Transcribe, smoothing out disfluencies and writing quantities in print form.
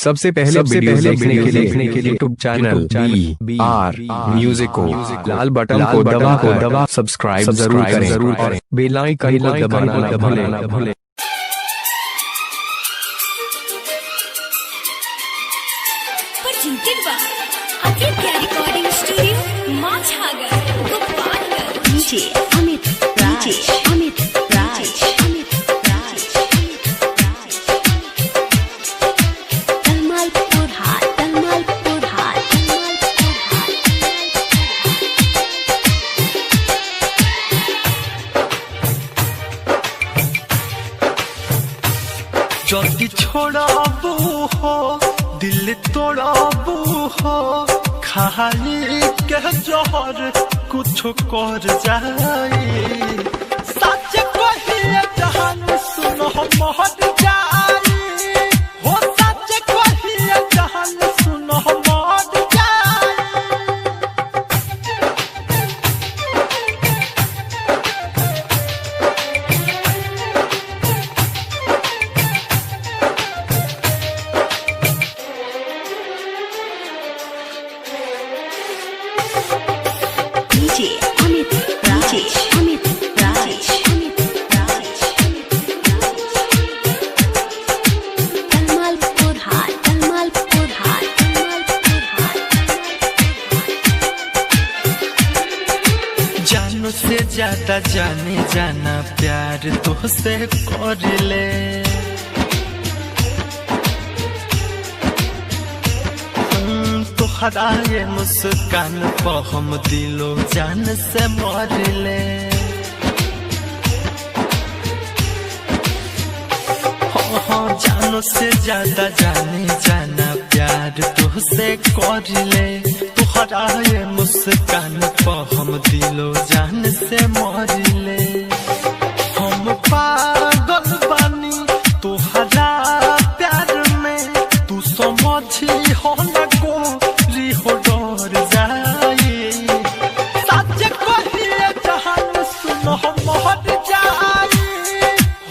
सबसे पहले वीडियो देखने के लिए यूट्यूब चैनल BR म्यूजिक को लाल बटन को दबा सब्सक्राइब जरूर करें। बेल आइकन को दबाना न भूलें। Presented by Aditya Recording Studio, Machhagar, Gopalgarh. DJ Amit Raj. Talmalpur Hat. जल्दी छोड़ाबू हो, दिल तोड़ाबू हो, खाली के जोहर कुछ कर जाए। सच कहिए जहान सुनो मर जाए, हो सच कहिए जहान सुनो मर जाए। DJ Amit Raj. Talmalpur Hat. जानू से ज्यादा जाने जाना प्यार तुझसे कर ले। तुहरा ये मुस्कान पर हम दिलो जान से मर ले। हाँ जानू से ज्यादा जाने जाना प्यार तुझसे कर ले। तुहरा ये मुस्कान पर हम दिलो जान से मर ले। हम